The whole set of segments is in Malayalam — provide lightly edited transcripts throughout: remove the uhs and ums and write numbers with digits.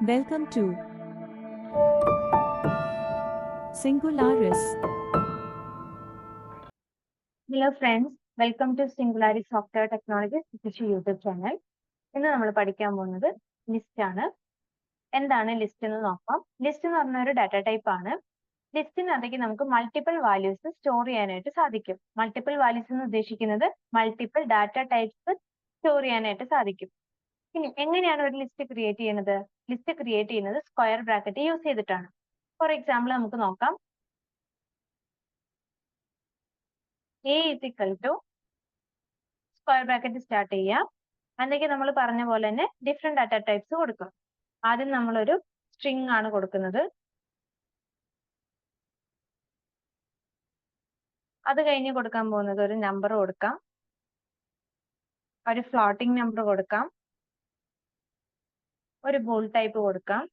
Welcome to Singularis. Hello friends, welcome to Singularis Software Technologies YouTube channel. ഇന്ന് നമ്മൾ പഠിക്കാൻ പോകുന്നത് ലിസ്റ്റ് ആണ്. എന്താണ് ലിസ്റ്റ് എന്ന് നോക്കാം. ലിസ്റ്റ് എന്ന് പറഞ്ഞ ഒരു ഡാറ്റ ടൈപ്പ് ആണ്. ലിസ്റ്റിനകത്തേക്ക് നമുക്ക് മൾട്ടിപ്പിൾ വാല്യൂസ് സ്റ്റോർ ചെയ്യാനായിട്ട് സാധിക്കും. മൾട്ടിപ്പിൾ വാല്യൂസ് എന്ന് ഉദ്ദേശിക്കുന്നത് മൾട്ടിപ്പിൾ ഡാറ്റ ടൈപ്സ് സ്റ്റോർ ചെയ്യാനായിട്ട് സാധിക്കും. ഇനി എങ്ങനെയാണ് ഒരു ലിസ്റ്റ് ക്രിയേറ്റ് ചെയ്യുന്നത്? ലിസ്റ്റ് ക്രിയേറ്റ് ചെയ്യുന്നത് സ്ക്വയർ ബ്രാക്കറ്റ് യൂസ് ചെയ്തിട്ടാണ്. ഫോർ എക്സാമ്പിൾ നമുക്ക് നോക്കാം. A is equal to square bracket start ചെയ്യാം. അല്ലെങ്കിൽ നമ്മൾ പറഞ്ഞ പോലെ തന്നെ ഡിഫറെന്റ് ഡാറ്റ ടൈപ്സ് കൊടുക്കും. ആദ്യം നമ്മളൊരു സ്ട്രിംഗ് ആണ് കൊടുക്കുന്നത്. അത് കഴിഞ്ഞ് കൊടുക്കാൻ പോകുന്നത് ഒരു നമ്പർ കൊടുക്കാം, ഒരു ഫ്ലോട്ടിംഗ് നമ്പർ കൊടുക്കാം, ഒരു ബൂൾ ടൈപ്പ് കൊടുക്കാം.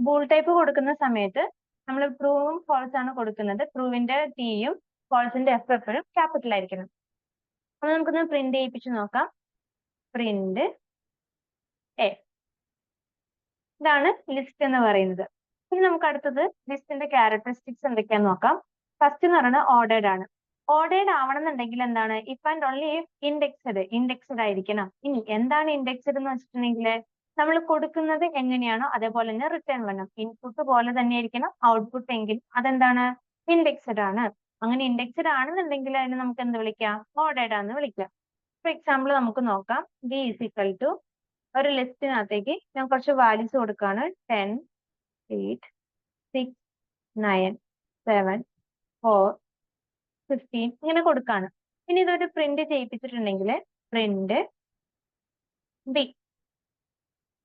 ബൂൾ ടൈപ്പ് കൊടുക്കുന്ന സമയത്ത് നമ്മൾ ട്രൂവും ഫോൾസ് ആണ് കൊടുക്കുന്നത്. ട്രൂവിന്റെ ടിയും ഫോൾസിന്റെ എഫ് എപ്പോഴും ക്യാപിറ്റൽ ആയിരിക്കണം. അപ്പൊ നമുക്കൊന്ന് പ്രിന്റ് ചെയ്യിപ്പിച്ച് നോക്കാം. Print A. ഇതാണ് ലിസ്റ്റ് എന്ന് പറയുന്നത്. ഇനി നമുക്ക് അടുത്തത് ലിസ്റ്റിന്റെ ക്യാരക്ടറിസ്റ്റിക്സ് എന്തൊക്കെയാന്ന് നോക്കാം. ഫസ്റ്റ് എന്ന് പറയുന്നത് ഓർഡേർഡ് ആണ്. ഓർഡേർഡ് ആവണമെന്നുണ്ടെങ്കിൽ എന്താണ്? If and only if indexed ആയിരിക്കണം. ഇനി എന്താണ് ഇൻഡെക്സ്ഡ് എന്ന് വെച്ചിട്ടുണ്ടെങ്കിൽ നമ്മൾ കൊടുക്കുന്നത് എങ്ങനെയാണോ അതേപോലെ തന്നെ റിട്ടേൺ വേണം. ഇൻപുട്ട് പോലെ തന്നെ ആയിരിക്കണം ഔട്ട്പുട്ട് എങ്കിൽ അതെന്താണ്? ഇൻഡെക്സ്ഡ് ആണ്. അങ്ങനെ ഇൻഡെക്സ്ഡ് ആണെന്നുണ്ടെങ്കിൽ അതിന് നമുക്ക് എന്ത് വിളിക്കാം? ഓർഡേർഡ് ആണെന്ന് വിളിക്കാം. ഫോർ എക്സാമ്പിൾ നമുക്ക് നോക്കാം. ബി ഈസ് ഈക്വൽ ടു ഒരു ലിസ്റ്റിനകത്തേക്ക് ഞാൻ കുറച്ച് വാല്യൂസ് കൊടുക്കുകയാണ്. 10, 8, 6, 9, 7, 4, 15 ഇങ്ങനെ കൊടുക്കാണ്. ഇനി ഇതൊരു പ്രിന്റ് ചെയ്യിപ്പിച്ചിട്ടുണ്ടെങ്കിൽ പ്രിന്റ് ബി.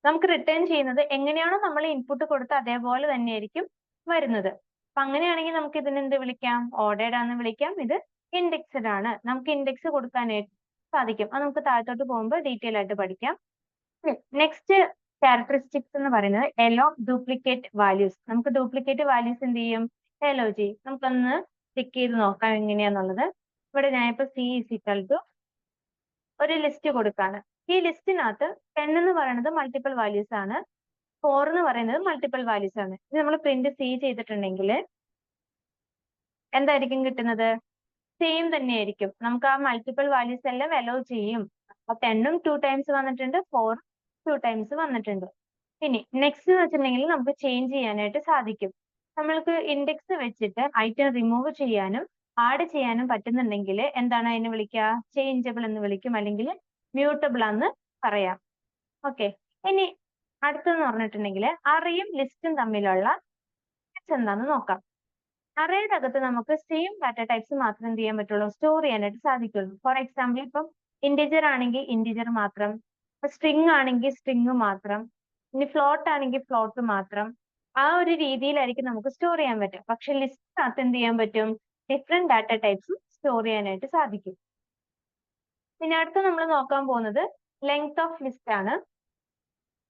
നമുക്ക് റിട്ടേൺ ചെയ്യുന്നത് എങ്ങനെയാണോ നമ്മൾ ഇൻപുട്ട് കൊടുത്ത് അതേപോലെ തന്നെയായിരിക്കും വരുന്നത്. അപ്പൊ അങ്ങനെയാണെങ്കിൽ നമുക്ക് ഇതിന് എന്ത് വിളിക്കാം? ഓർഡേർഡ് ആണെന്ന് വിളിക്കാം. ഇത് ഇൻഡെക്സ്ഡ് ആണ്. നമുക്ക് ഇൻഡെക്സ് കൊടുക്കാനായിട്ട് സാധിക്കും. അത് നമുക്ക് താഴത്തോട്ട് പോകുമ്പോൾ ഡീറ്റെയിൽ ആയിട്ട് പഠിക്കാം. നെക്സ്റ്റ് ക്യാരക്ടറിസ്റ്റിക്സ് എന്ന് പറയുന്നത് എലോ ഡ്യൂപ്ലിക്കേറ്റ് വാല്യൂസ്. നമുക്ക് ഡ്യൂപ്ലിക്കേറ്റ് വാല്യൂസ് എന്ത് ചെയ്യും? എലോ ചെയ്യും. നമുക്കൊന്ന് ചെക്ക് ചെയ്ത് നോക്കാം എങ്ങനെയാന്നുള്ളത്. ഇവിടെ ഞാൻ ഇപ്പൊ സി ഈസ് ഈക്വൽ ടു ഒരു ലിസ്റ്റ് കൊടുക്കാണ്. ഈ ലിസ്റ്റിനകത്ത് 10 എന്ന് പറയുന്നത് മൾട്ടിപ്പിൾ വാല്യൂസ് ആണ്, 4 എന്ന് പറയുന്നത് മൾട്ടിപ്പിൾ വാല്യൂസ് ആണ്. ഇത് നമ്മൾ പ്രിന്റ് സി ചെയ്തിട്ടുണ്ടെങ്കിൽ എന്തായിരിക്കും കിട്ടുന്നത്? സെയിം തന്നെയായിരിക്കും. നമുക്ക് ആ മൾട്ടിപ്പിൾ വാല്യൂസ് എല്ലാം അലോ ചെയ്യും. അപ്പൊ 10ഉം 2 ടൈംസ് വന്നിട്ടുണ്ട്, 4ഉം 2 ടൈംസ് വന്നിട്ടുണ്ട്. ഇനി നെക്സ്റ്റ് എന്ന് വെച്ചിട്ടുണ്ടെങ്കിൽ നമുക്ക് ചേഞ്ച് ചെയ്യാനായിട്ട് സാധിക്കും. നമ്മൾക്ക് ഇൻഡെക്സ് വെച്ചിട്ട് ഐറ്റം റിമൂവ് ചെയ്യാനും ആഡ് ചെയ്യാനും പറ്റുന്നുണ്ടെങ്കിൽ എന്താണ് അതിനെ വിളിക്കുക? ചേഞ്ചബിൾ എന്ന് വിളിക്കും, അല്ലെങ്കിൽ മ്യൂട്ടബിൾ എന്ന് പറയാം. ഓക്കെ. ഇനി അടുത്തെന്ന് പറഞ്ഞിട്ടുണ്ടെങ്കിൽ അറേയും ലിസ്റ്റും തമ്മിലുള്ള എന്താന്ന് നോക്കാം. അറേയുടെ അകത്ത് നമുക്ക് സെയിം ഡാറ്റ ടൈപ്സ് മാത്രം എന്ത് ചെയ്യാൻ പറ്റുള്ളൂ? സ്റ്റോർ ചെയ്യാനായിട്ട് സാധിക്കുള്ളൂ. ഫോർ എക്സാമ്പിൾ ഇപ്പം ഇന്റിജർ ആണെങ്കിൽ ഇന്റിജർ മാത്രം, സ്ട്രിംഗ് ആണെങ്കിൽ സ്ട്രിംഗ് മാത്രം, ഇനി ഫ്ലോട്ട് ആണെങ്കിൽ ഫ്ലോട്ട് മാത്രം. ആ ഒരു രീതിയിലായിരിക്കും നമുക്ക് സ്റ്റോർ ചെയ്യാൻ പറ്റും. പക്ഷെ ലിസ്റ്റിനകത്ത് എന്ത് ചെയ്യാൻ പറ്റും? ഡിഫറെന്റ് ഡാറ്റ ടൈപ്സ് സ്റ്റോർ ചെയ്യാനായിട്ട് സാധിക്കും. പിന്നെ അടുത്ത് നമ്മൾ നോക്കാൻ പോകുന്നത് ലെങ്ത് ഓഫ് ലിസ്റ്റ് ആണ്.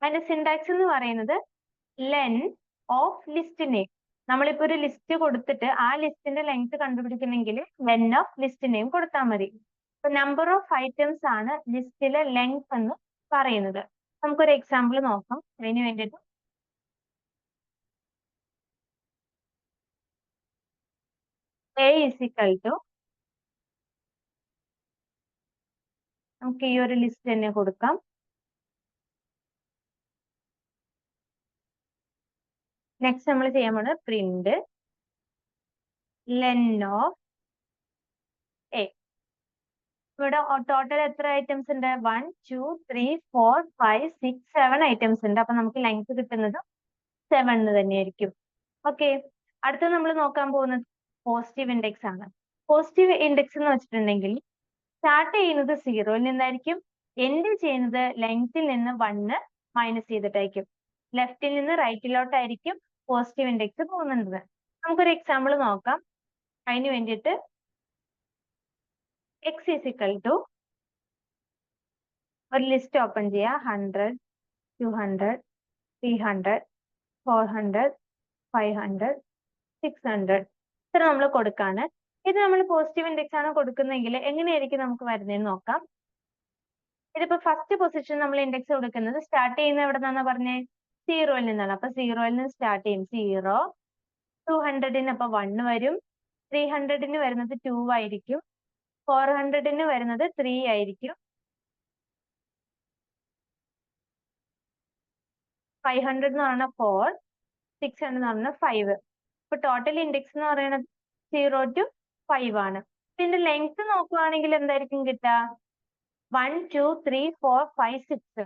അതിന്റെ സിന്റാക്സ് എന്ന് പറയുന്നത് ലെൻ ഓഫ് ലിസ്റ്റ് നെയിം. നമ്മളിപ്പോ ഒരു ലിസ്റ്റ് കൊടുത്തിട്ട് ആ ലിസ്റ്റിന്റെ length കണ്ടുപിടിക്കണമെങ്കിൽ Len of list name കൊടുത്താൽ മതി. ഇപ്പൊ നമ്പർ ഓഫ് ഐറ്റംസ് ആണ് ലിസ്റ്റിലെ ലെങ്ത് എന്ന് പറയുന്നത്. നമുക്കൊരു എക്സാമ്പിൾ നോക്കാം. അതിന് വേണ്ടിയിട്ട് എ ഈസ് ഈക്വൽ ടു നമുക്ക് ഈ ഒരു ലിസ്റ്റ് തന്നെ കൊടുക്കാം. നെക്സ്റ്റ് നമ്മൾ ചെയ്യാൻ പോകുന്നത് പ്രിന്റ് ലെൻ ഓഫ് എ. ഇവിടെ ടോട്ടൽ എത്ര ഐറ്റംസ് ഉണ്ട്? 1, 2, 3, 4, 5, 6, 7 ഐറ്റംസ് ഉണ്ട്. അപ്പൊ നമുക്ക് ലെങ്ത് കിട്ടുന്നത് 7 തന്നെയായിരിക്കും. ഓക്കെ. അടുത്ത നമ്മൾ നോക്കാൻ പോകുന്നത് പോസിറ്റീവ് ഇൻഡെക്സ് ആണ്. പോസിറ്റീവ് ഇൻഡെക്സ് എന്ന് വെച്ചിട്ടുണ്ടെങ്കിൽ സ്റ്റാർട്ട് ചെയ്യുന്നത് 0യിൽ നിന്നായിരിക്കും, എൻഡ് ചെയ്യുന്നത് ലെങ്ത്തിൽ നിന്ന് 1 മൈനസ് ചെയ്തിട്ടായിരിക്കും. ലെഫ്റ്റിൽ നിന്ന് റൈറ്റിലോട്ടായിരിക്കും പോസിറ്റീവ് ഇൻഡെക്സ് പോകുന്നത്. നമുക്കൊരു എക്സാമ്പിൾ നോക്കാം. അതിന് വേണ്ടിയിട്ട് എക്സ് ഈസ് ഇക്വൽ ടു ഒരു ലിസ്റ്റ് ഓപ്പൺ ചെയ്യുക. 100, 200, 300, 400, 500, 600 ഇത്ര നമ്മൾ കൊടുക്കാണ്. ഇത് നമ്മൾ പോസിറ്റീവ് ഇൻഡെക്സ് ആണ് കൊടുക്കുന്നതെങ്കിൽ എങ്ങനെയായിരിക്കും നമുക്ക് വരുന്നതെന്ന് നോക്കാം. ഇതിപ്പോ ഫസ്റ്റ് പൊസിഷൻ നമ്മൾ ഇൻഡെക്സ് കൊടുക്കുന്നത് സ്റ്റാർട്ട് ചെയ്യുന്ന എവിടെ നിന്നാ പറഞ്ഞേ? സീറോയിൽ നിന്നാണ്. അപ്പൊ സീറോയിൽ നിന്ന് സ്റ്റാർട്ട് ചെയ്യും. 0, 200ന് അപ്പൊ 1 വരും, 300ന് വരുന്നത് 2 ആയിരിക്കും, 400ന് വരുന്നത് 3 ആയിരിക്കും, 500 എന്ന് പറഞ്ഞാൽ 4, 600 എന്ന് പറഞ്ഞാൽ 5. ഇപ്പൊ ടോട്ടൽ ഇൻഡെക്സ് എന്ന് പറയുന്നത് 0 to 5 ആണ്. ഇതിന്റെ ലെങ്ത് നോക്കുവാണെങ്കിൽ എന്തായിരിക്കും കിട്ടുക? 1, 2, 3, 4, 5, 6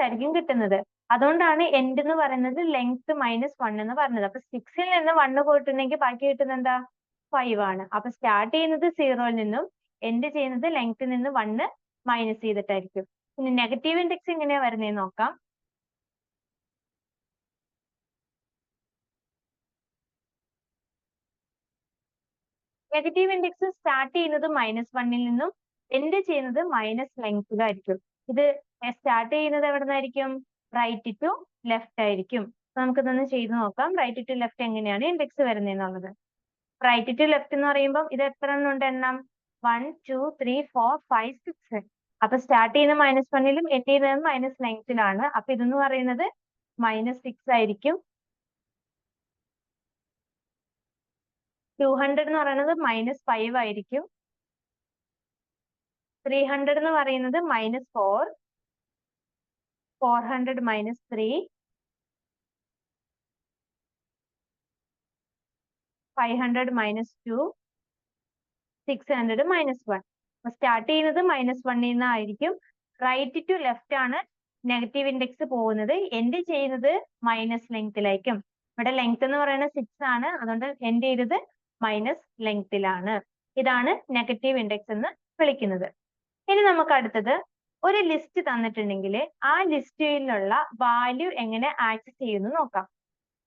ആയിരിക്കും കിട്ടുന്നത്. അതുകൊണ്ടാണ് എൻഡ് എന്ന് പറയുന്നത് ലെങ്ത് -1 എന്ന് പറഞ്ഞത്. അപ്പൊ 6ൽ നിന്ന് 1 പോയിട്ടുണ്ടെങ്കിൽ ബാക്കി കിട്ടുന്നത് എന്താ? 5 ആണ്. അപ്പൊ സ്റ്റാർട്ട് ചെയ്യുന്നത് 0യിൽ നിന്നും എൻഡ് ചെയ്യുന്നത് ലെങ്ത്തിൽ നിന്ന് 1 മൈനസ് ചെയ്തിട്ടായിരിക്കും. ഇനി നെഗറ്റീവ് ഇൻഡെക്സ് എങ്ങനെയാ വരുന്നതെന്ന് നോക്കാം. നെഗറ്റീവ് ഇൻഡെക്സ് സ്റ്റാർട്ട് ചെയ്യുന്നത് -1ൽ നിന്നും എൻഡ് ചെയ്യുന്നത് മൈനസ് ലെങ്ത്തിലായിരിക്കും. ഇത് സ്റ്റാർട്ട് ചെയ്യുന്നത് എവിടെ നിന്നായിരിക്കും? റൈറ്റ് ടു ലെഫ്റ്റ് ആയിരിക്കും. നമുക്കിതൊന്ന് ചെയ്ത് നോക്കാം. റൈറ്റ് ടു ലെഫ്റ്റ് എങ്ങനെയാണ് ഇൻഡെക്സ് വരുന്നതെന്നുള്ളത്. റൈറ്റ് ടു ലെഫ്റ്റ് എന്ന് പറയുമ്പോൾ ഇത് എത്ര എണ്ണം ഉണ്ട് എണ്ണം? 1, 2, 3, 4, 5, 6. അപ്പൊ സ്റ്റാർട്ട് ചെയ്യുന്ന -1ലും എൻഡ് ചെയ്യുന്നത് മൈനസ് ലെങ്ത്തിലാണ്. അപ്പൊ ഇതെന്ന് പറയുന്നത് -6 ആയിരിക്കും. 200 എന്ന് പറയുന്നത് -5 ആയിരിക്കും. 300 എന്ന് പറയുന്നത് -4, 400 -3, 500 -2, 600 -1. സ്റ്റാർട്ട് ചെയ്യുന്നത് -1ൽ നിന്നായിരിക്കും. റൈറ്റ് ടു ലെഫ്റ്റ് ആണ് നെഗറ്റീവ് ഇൻഡെക്സ് പോകുന്നത്. എൻഡ് ചെയ്യുന്നത് മൈനസ് ലെങ്ത്തിലായിരിക്കും. ഇവിടെ ലെങ്ത് എന്ന് പറയുന്നത് 6 ആണ്. അതുകൊണ്ട് എൻഡ് ചെയ്തത് മൈനസ് ലെങ്ത്തിലാണ്. ഇതാണ് നെഗറ്റീവ് ഇൻഡെക്സ് എന്ന് വിളിക്കുന്നത്. ഇനി നമുക്ക് അടുത്തത് ഒരു ലിസ്റ്റ് തന്നിട്ടുണ്ടെങ്കിൽ ആ ലിസ്റ്റിലുള്ള വാല്യൂ എങ്ങനെ ആക്സസ് ചെയ്യുന്നു നോക്കാം.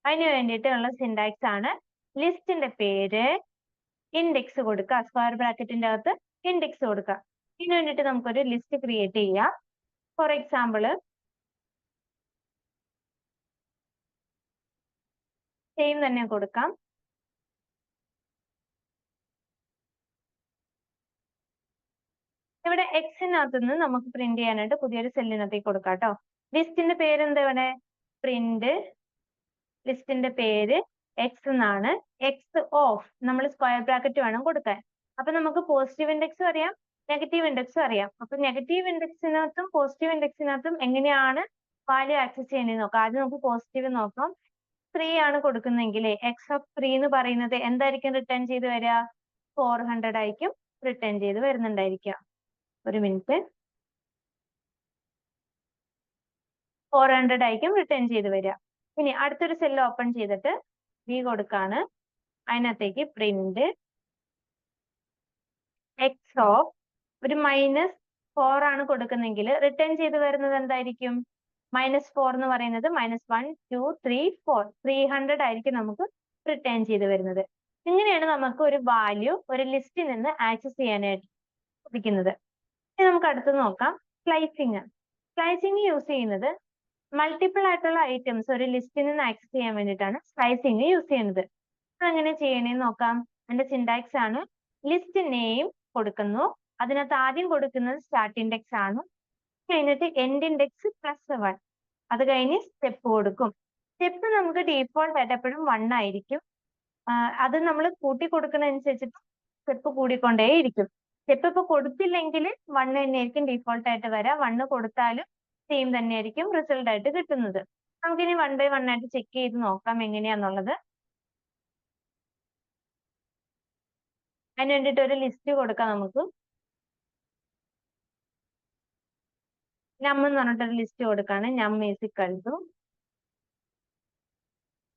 അതിന് വേണ്ടിയിട്ടുള്ള സിന്റാക്സ് ആണ് ലിസ്റ്റിന്റെ പേര്, ഇൻഡെക്സ് കൊടുക്കുക, സ്ക്വയർ ബ്രാക്കറ്റിന്റെ അകത്ത് ഇൻഡെക്സ് കൊടുക്കുക. ഇതിന് വേണ്ടിയിട്ട് നമുക്കൊരു ലിസ്റ്റ് ക്രിയേറ്റ് ചെയ്യാം. ഫോർ എക്സാമ്പിൾ സെയിം തന്നെ കൊടുക്കാം. ഇവിടെ എക്സിനകത്ത് നിന്ന് നമുക്ക് പ്രിന്റ് ചെയ്യാനായിട്ട് പുതിയൊരു സെല്ലിനകത്തേക്ക് കൊടുക്കാം കേട്ടോ. ലിസ്റ്റിന്റെ പേര് എന്താ? ഇവിടെ പ്രിന്റ് ലിസ്റ്റിന്റെ പേര് എക്സ് എന്നാണ്. എക്സ് ഓഫ് നമ്മൾ സ്ക്വയർ ബ്രാക്കറ്റ് വേണം കൊടുക്കാൻ. അപ്പൊ നമുക്ക് പോസിറ്റീവ് ഇൻഡെക്സും അറിയാം, നെഗറ്റീവ് ഇൻഡെക്സും അറിയാം. അപ്പൊ നെഗറ്റീവ് ഇൻഡെക്സിനകത്തും പോസിറ്റീവ് ഇൻഡെക്സിനകത്തും എങ്ങനെയാണ് വാല്യൂ ആക്സസ് ചെയ്യുന്നത് നോക്കാം. ആദ്യം നമുക്ക് പോസിറ്റീവ് നോക്കാം. 3 ആണ് കൊടുക്കുന്നെങ്കിൽ എക്സ് ഓഫ് 3 എന്ന് പറയുന്നത് എന്തായിരിക്കും റിട്ടേൺ ചെയ്ത് വരിക? 400 ആയിരിക്കും റിട്ടേൺ ചെയ്ത് വരുന്നുണ്ടായിരിക്കുക. ഒരു മിനിറ്റ്. 400 ആയിരിക്കും റിട്ടേൺ ചെയ്ത് വരിക. ഇനി അടുത്തൊരു സെല്ല് ഓപ്പൺ ചെയ്തിട്ട് ബി കൊടുക്കാണ്. അതിനകത്തേക്ക് പ്രിന്റ് എക്സ് ഓഫ് ഒരു -4 ആണ് കൊടുക്കുന്നെങ്കിൽ റിട്ടേൺ ചെയ്ത് വരുന്നത് എന്തായിരിക്കും? -4 എന്ന് പറയുന്നത് -1, 2, 3, 4, 300 ആയിരിക്കും നമുക്ക് റിട്ടേൺ ചെയ്ത് വരുന്നത്. ഇങ്ങനെയാണ് നമുക്ക് ഒരു വാല്യൂ ഒരു ലിസ്റ്റിൽ നിന്ന് ആക്സസ് ചെയ്യാനായിട്ട് സാധിക്കുന്നത്. ഇനി നമുക്ക് അടുത്തത് നോക്കാം. സ്ലൈസിങ്. സ്ലൈസിങ് യൂസ് ചെയ്യുന്നത് മൾട്ടിപ്പിൾ ആയിട്ടുള്ള ഐറ്റംസ് ഒരു ലിസ്റ്റിൽ നിന്ന് ആക്സസ് ചെയ്യാൻ വേണ്ടിയിട്ടാണ് സ്ലൈസിങ് യൂസ് ചെയ്യുന്നത്. അതെങ്ങനെ ചെയ്യണേന്ന് നോക്കാം. അതിന്റെ സിന്റാക്സ് ആണ് ലിസ്റ്റ് നെയിം കൊടുക്കുന്നു. അതിനകത്ത് ആദ്യം കൊടുക്കുന്നത് സ്റ്റാർട്ട് ഇൻഡെക്സ് ആണ്. കഴിഞ്ഞിട്ട് എൻഡ് ഇൻഡെക്സ് +1. അത് കഴിഞ്ഞ് സ്റ്റെപ്പ് കൊടുക്കും. സ്റ്റെപ്പ് നമുക്ക് ഡീഫോൾട്ട് ആയിട്ട് എപ്പോഴും 1 ആയിരിക്കും. അത് നമ്മൾ കൂട്ടി കൊടുക്കുന്നതനുസരിച്ചിട്ട് സ്റ്റെപ്പ് കൂടിക്കൊണ്ടേയിരിക്കും. സ്റ്റെപ്പ് ഇപ്പൊ കൊടുത്തില്ലെങ്കിൽ 1 തന്നെയായിരിക്കും ഡീഫോൾട്ട് ആയിട്ട് വരാം. 1 കൊടുത്താലും സെയിം തന്നെയായിരിക്കും റിസൾട്ട് ആയിട്ട് കിട്ടുന്നത്. നമുക്കിനി 1 by 1 ആയിട്ട് ചെക്ക് ചെയ്ത് നോക്കാം എങ്ങനെയാന്നുള്ളത്. അതിന് വേണ്ടിയിട്ട് ഒരു ലിസ്റ്റ് കൊടുക്കാം നമുക്ക്. നം എന്ന് പറഞ്ഞിട്ടൊരു ലിസ്റ്റ് കൊടുക്കാണ്. നം ഈസ് ഈക്വൽ ടു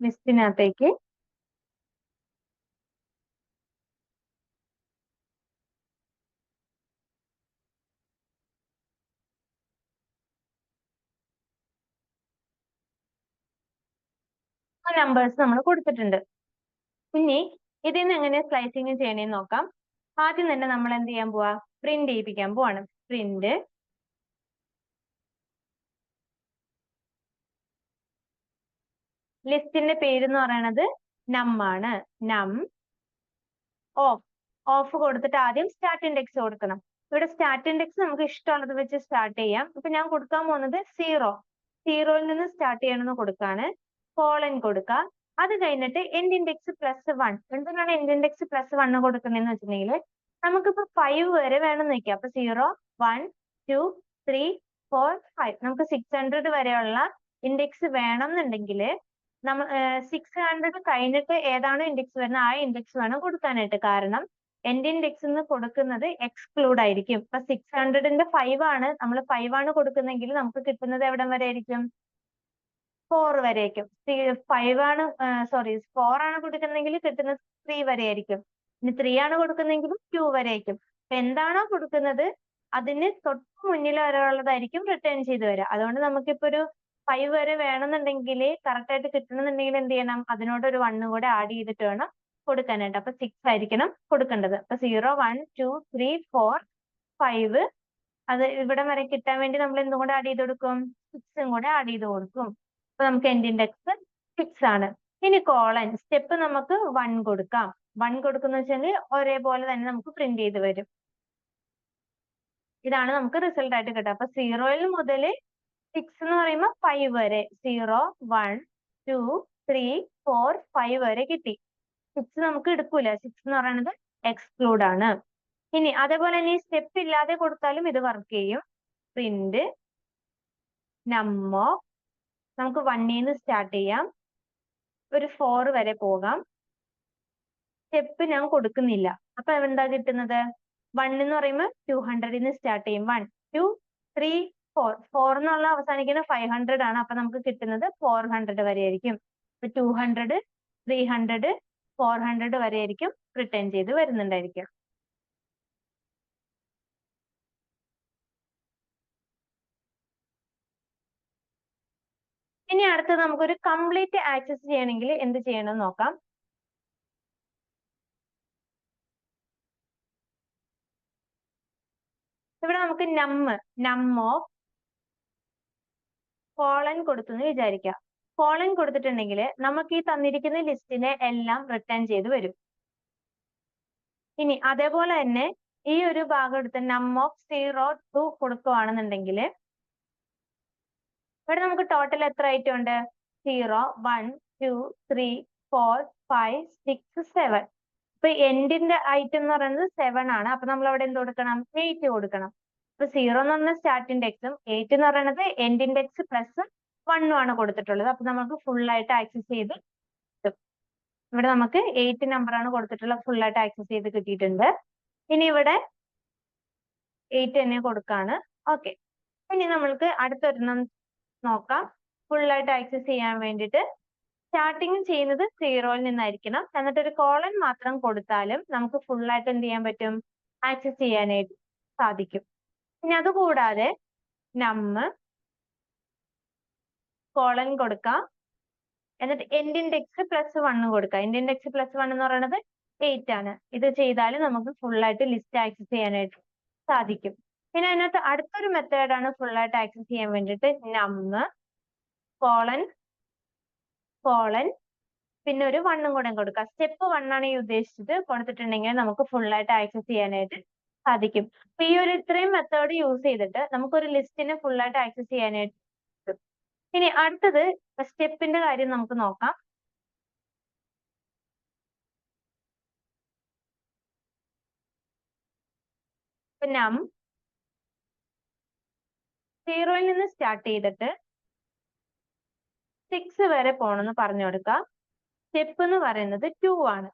ലിസ്റ്റിനകത്തേക്ക് നമ്പേഴ്സ് നമ്മൾ കൊടുത്തിട്ടുണ്ട്. ഇനി ഇതിൽ നിന്ന് എങ്ങനെ സ്ലൈസിങ് ചെയ്യണേന്ന് നോക്കാം. ആദ്യം തന്നെ നമ്മൾ എന്ത് ചെയ്യാൻ പോവാ? പ്രിന്റ് ചെയ്യിപ്പിക്കാൻ പോവാണ്. പ്രിന്റ് ലിസ്റ്റിന്റെ പേര് എന്ന് പറയുന്നത് നം ആണ്. നം ഓഫ്. ഓഫ് കൊടുത്തിട്ട് ആദ്യം സ്റ്റാർട്ട് ഇൻഡെക്സ് കൊടുക്കണം. ഇവിടെ സ്റ്റാർട്ട് ഇൻഡെക്സ് നമുക്ക് ഇഷ്ടമുള്ളത് വെച്ച് സ്റ്റാർട്ട് ചെയ്യാം. ഇപ്പൊ ഞാൻ കൊടുക്കാൻ പോകുന്നത് 0. സീറോയിൽ നിന്ന് സ്റ്റാർട്ട് ചെയ്യണമെന്ന് കൊടുക്കാണ്. കോളൻ കൊടുക്കുക. അത് കഴിഞ്ഞിട്ട് എൻഡ് ഇൻഡെക്സ് +1. എന്തിനാണ് എൻഡ് ഇൻഡെക്സ് +1 കൊടുക്കുന്നതെന്ന് വെച്ചിട്ടുണ്ടെങ്കിൽ നമുക്കിപ്പോ 5 വരെ വേണമെന്ന് വെക്കാം. അപ്പൊ 0, 1, 2, 3, 4, 5 നമുക്ക് 600 വരെയുള്ള ഇൻഡെക്സ് വേണം എന്നുണ്ടെങ്കിൽ നമ്മൾ 600 കഴിഞ്ഞിട്ട് ഏതാണോ ഇൻഡെക്സ് വരുന്നത് ആ ഇൻഡെക്സ് വേണം കൊടുക്കാനായിട്ട്. കാരണം എൻഡ് ഇൻഡെക്സ് എന്ന് കൊടുക്കുന്നത് എക്സ്ക്ലൂഡ് ആയിരിക്കും. ഇപ്പൊ 600ന്റെ 5 ആണ് നമ്മൾ 5 ആണ് കൊടുക്കുന്നെങ്കിൽ നമുക്ക് കിട്ടുന്നത് എവിടം വരെ ആയിരിക്കും? 4 വരെയായിരിക്കും. 5 ആണ് 4 ആണ് കൊടുക്കുന്നെങ്കിൽ കിട്ടുന്നത് 3 വരെ ആയിരിക്കും. ഇനി 3 ആണ് കൊടുക്കുന്നെങ്കിൽ 2 വരെ ആയിരിക്കും. അപ്പൊ എന്താണോ കൊടുക്കുന്നത് അതിന് തൊട്ട് മുന്നിൽ വരെയുള്ളതായിരിക്കും റിട്ടേൺ ചെയ്ത് വരിക. അതുകൊണ്ട് നമുക്കിപ്പോ ഒരു 5 വരെ വേണമെന്നുണ്ടെങ്കിൽ കറക്റ്റ് ആയിട്ട് കിട്ടണമെന്നുണ്ടെങ്കിൽ എന്ത് ചെയ്യണം? അതിനോട് ഒരു 1 കൂടെ ആഡ് ചെയ്തിട്ട് വേണം കൊടുക്കാനായിട്ട്. അപ്പൊ 6 ആയിരിക്കണം കൊടുക്കേണ്ടത്. അപ്പൊ 0, 1, 2, 3, 4, 5 അത് ഇവിടം വരെ കിട്ടാൻ വേണ്ടി നമ്മൾ എന്തും കൂടെ ആഡ് ചെയ്ത് കൊടുക്കും? 6ഉം കൂടെ ആഡ് ചെയ്ത് കൊടുക്കും. അപ്പൊ നമുക്ക് എൻഡ് ഇൻഡെക്സ് 6 ആണ്. ഇനി കോളൻ സ്റ്റെപ്പ് നമുക്ക് 1 കൊടുക്കാം. 1 കൊടുക്കുന്ന വെച്ചാൽ ഒരേപോലെ തന്നെ നമുക്ക് പ്രിന്റ് ചെയ്ത് വരും. ഇതാണ് നമുക്ക് റിസൾട്ട് ആയിട്ട് കിട്ടുക. അപ്പൊ 0 മുതൽ 6 എന്ന് പറയുമ്പോൾ 5 വരെ 0, 1, 2, 3, 4, 5 വരെ കിട്ടി. 6 നമുക്ക് എടുക്കൂല. 6 എന്ന് പറയുന്നത് എക്സ്ക്ലൂഡ് ആണ്. ഇനി അതേപോലെ തന്നെ ഈ സ്റ്റെപ്പ് ഇല്ലാതെ കൊടുത്താലും ഇത് വർക്ക് ചെയ്യും. പ്രിന്റ് നമ്മോ നമുക്ക് 1 ന്ന് സ്റ്റാർട്ട് ചെയ്യാം. ഒരു 4 വരെ പോകാം. സ്റ്റെപ്പ് ഞാൻ കൊടുക്കുന്നില്ല. അപ്പൊ എന്താ കിട്ടുന്നത്? 1 എന്ന് പറയുമ്പോൾ 200 ന്ന് സ്റ്റാർട്ട് ചെയ്യും. 1, 2, 3, 4. 4 എന്നുള്ള അവസാനിക്കുന്ന 500 ആണ്. അപ്പൊ നമുക്ക് കിട്ടുന്നത് 400 വരെ ആയിരിക്കും. 200, 300, 400 വരെ ആയിരിക്കും റിട്ടേൺ ചെയ്ത് വരുന്നുണ്ടായിരിക്കും. ഇനി അടുത്തത് നമുക്കൊരു കംപ്ലീറ്റ് ആക്സസ് ചെയ്യണമെങ്കിൽ എന്ത് ചെയ്യണമെന്ന് നോക്കാം. ഇവിടെ നമുക്ക് നമ്മോ കോളൻ കൊടുത്തു എന്ന് വിചാരിക്കാം. കോളൻ കൊടുത്തിട്ടുണ്ടെങ്കിൽ നമുക്ക് ഈ തന്നിരിക്കുന്ന ലിസ്റ്റിനെ എല്ലാം റിട്ടേൺ ചെയ്ത് വരും. ഇനി അതേപോലെ തന്നെ ഈ ഒരു ഭാഗം എടുത്ത് നമോഫ് 0 to കൊടുക്കുകയാണെന്നുണ്ടെങ്കിൽ ഇവിടെ നമുക്ക് ടോട്ടൽ എത്ര ഐറ്റം ഉണ്ട്? 0, 1, 2, 3, 4, 5, 6, 7. ഇപ്പൊ എൻഡിന്റെ ഐറ്റം എന്ന് പറയുന്നത് 7 ആണ്. അപ്പൊ നമ്മൾ അവിടെ എന്ത് കൊടുക്കണം? 8 കൊടുക്കണം. ഇപ്പൊ 0 എന്ന് പറഞ്ഞ സ്റ്റാർട്ട് ഇൻഡെക്സും 8 എന്ന് പറയുന്നത് എൻഡ് ഇൻഡെക്സ് +1 ആണ് കൊടുത്തിട്ടുള്ളത്. അപ്പൊ നമുക്ക് ഫുൾ ആയിട്ട് ആക്സസ് ചെയ്ത് കിട്ടും. ഇവിടെ നമുക്ക് 8 നമ്പർ ആണ് കൊടുത്തിട്ടുള്ളത്. ഫുൾ ആയിട്ട് ആക്സസ് ചെയ്ത് കിട്ടിയിട്ടുണ്ട്. ഇനി ഇവിടെ 8 തന്നെ കൊടുക്കാണ്. ഓക്കെ. ഇനി നമ്മൾക്ക് അടുത്തൊരെണ്ണം നോക്കാം. ഫുൾ ആയിട്ട് ആക്സസ് ചെയ്യാൻ വേണ്ടിയിട്ട് സ്റ്റാർട്ടിങ് ചെയ്യുന്നത് 0യിൽ നിന്നായിരിക്കണം. എന്നിട്ട് ഒരു കോളൻ മാത്രം കൊടുത്താലും നമുക്ക് ഫുൾ ആയിട്ട് എന്ത് ചെയ്യാൻ പറ്റും? ആക്സസ് ചെയ്യാനായിട്ട് സാധിക്കും. ഇനി അതുകൂടാതെ കോളൻ കൊടുക്കാം. എന്നിട്ട് എൻഡ് ഇൻഡെക്സ് +1 കൊടുക്കാം. എൻഡ് ഇൻഡെക്സ് +1 എന്ന് പറയുന്നത് 8 ആണ്. ഇത് ചെയ്താൽ നമുക്ക് ഫുൾ ആയിട്ട് ലിസ്റ്റ് ആക്സസ് ചെയ്യാനായിട്ട് സാധിക്കും. പിന്നെ അതിനകത്ത് അടുത്തൊരു മെത്തേഡാണ് ഫുൾ ആയിട്ട് ആക്സസ് ചെയ്യാൻ വേണ്ടിയിട്ട് കോളൻ പിന്നെ ഒരു 1 കൂടെ കൊടുക്കുക. സ്റ്റെപ്പ് 1 ആണ് ഈ ഉദ്ദേശിച്ചത്. കൊടുത്തിട്ടുണ്ടെങ്കിൽ നമുക്ക് ഫുൾ ആയിട്ട് ആക്സസ് ചെയ്യാനായിട്ട് സാധിക്കും. അപ്പൊ ഈ ഒരു ഇത്രയും മെത്തേഡ് യൂസ് ചെയ്തിട്ട് നമുക്കൊരു ലിസ്റ്റിനെ ഫുൾ ആയിട്ട് ആക്സസ് ചെയ്യാനായിട്ട് പറ്റും. ഇനി അടുത്തത് സ്റ്റെപ്പിന്റെ കാര്യം നമുക്ക് നോക്കാം. നം 0യിൽ നിന്ന് സ്റ്റാർട്ട് ചെയ്തിട്ട് 6 വരെ പോണെന്ന് പറഞ്ഞു കൊടുക്കാം. സ്റ്റെപ്പ് എന്ന് പറയുന്നത് 2 ആണ്.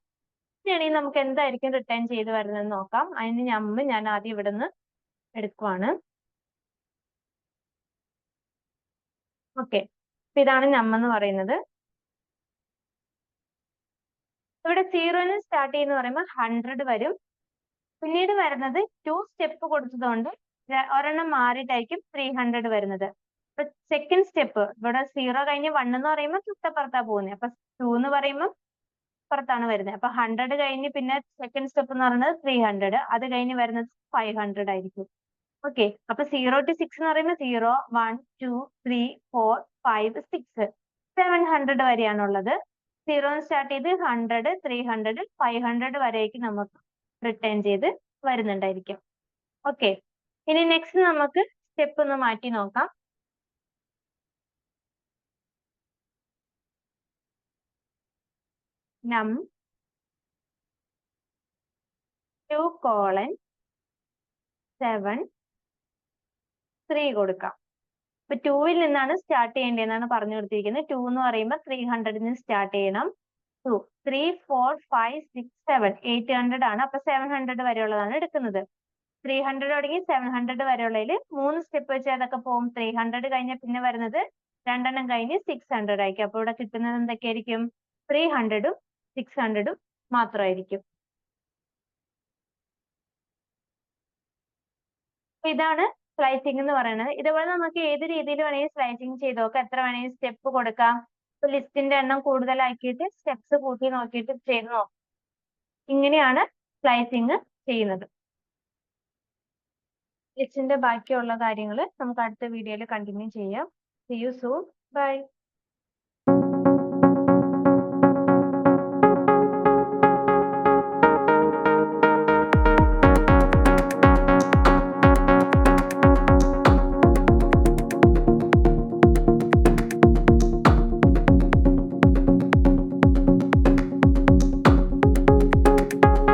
ഇനിയാണെങ്കിൽ നമുക്ക് എന്തായിരിക്കും റിട്ടേൺ ചെയ്ത് വരുന്നത് നോക്കാം. അതിന് ഞാൻ ആദ്യം ഇവിടെ നിന്ന് എടുക്കുവാണ്. ഓക്കെ. ഇതാണ് എന്ന് പറയുന്നത്. ഇവിടെ 0യിൽ നിന്ന് സ്റ്റാർട്ട് ചെയ്യുന്ന പറയുമ്പോൾ 100 വരും. പിന്നീട് വരുന്നത് 2 സ്റ്റെപ്പ് കൊടുത്തതുകൊണ്ട് ഒരെണ്ണം മാറിയിട്ടായിരിക്കും 300 വരുന്നത്. അപ്പൊ സെക്കൻഡ് സ്റ്റെപ്പ് ഇവിടെ 0 കഴിഞ്ഞ് 1 എന്ന് പറയുമ്പോൾ തൊട്ടപ്പുറത്താ പോകുന്നത്. അപ്പൊ 2 എന്ന് പറയുമ്പോൾ പുറത്താണ് വരുന്നത്. അപ്പൊ 100 കഴിഞ്ഞ് പിന്നെ സെക്കൻഡ് സ്റ്റെപ്പ് എന്ന് പറയുന്നത് 300. അത് കഴിഞ്ഞ് വരുന്നത് 500 ആയിരിക്കും. ഓക്കെ. അപ്പൊ 0 to 6 എന്ന് പറയുമ്പോൾ 0, 1, 2, 3, 4, 5, 6, 700 വരെയാണുള്ളത്. 0 സ്റ്റാർട്ട് ചെയ്ത് 100, 300, 500 വരേക്ക് നമുക്ക് റിട്ടേൺ ചെയ്ത് വരുന്നുണ്ടായിരിക്കും. ഓക്കെ. ഇനി നെക്സ്റ്റ് നമുക്ക് സ്റ്റെപ്പ് ഒന്ന് മാറ്റി നോക്കാം. നം 2:7 3 കൊടുക്കാം. ഇപ്പൊ 2-ൽ നിന്നാണ് സ്റ്റാർട്ട് ചെയ്യേണ്ടതെന്നാണ് പറഞ്ഞു കൊടുത്തിരിക്കുന്നത്. 2 എന്ന് പറയുമ്പോൾ 300 സ്റ്റാർട്ട് ചെയ്യണം. 2 3 4 5 6 7 800 ആണ്. അപ്പൊ 700 വരെയുള്ളതാണ് എടുക്കുന്നത്. 300 തുടങ്ങി 700 വരെയുള്ളതിൽ 3 സ്റ്റെപ്പ് വെച്ച് അതൊക്കെ പോകും. 300 കഴിഞ്ഞ പിന്നെ വരുന്നത് 2 കഴിഞ്ഞ് 600 ആയിരിക്കും. അപ്പൊ ഇവിടെ കിട്ടുന്നത് എന്തൊക്കെയായിരിക്കും? 300ഉം 600ഉം മാത്രമായിരിക്കും. ഇതാണ് സ്ലൈസിംഗ് എന്ന് പറയുന്നത്. ഇതുപോലെ നമുക്ക് ഏത് രീതിയിൽ വേണമെങ്കിൽ സ്ലൈസിംഗ് ചെയ്ത് നോക്കാം. എത്ര വേണമെങ്കിൽ സ്റ്റെപ്പ് കൊടുക്കാം. ഇപ്പൊ ലിസ്റ്റിന്റെ എണ്ണം കൂടുതലാക്കിയിട്ട് സ്റ്റെപ്സ് കൂട്ടി നോക്കിയിട്ട് ചെയ്ത് നോക്കാം. ഇങ്ങനെയാണ് സ്ലൈസിംഗ് ചെയ്യുന്നത്. ലിസ്റ്റിന്റെ ബാക്കിയുള്ള കാര്യങ്ങൾ നമുക്ക് അടുത്ത വീഡിയോയിൽ കണ്ടിന്യൂ ചെയ്യാം. See you soon. Bye.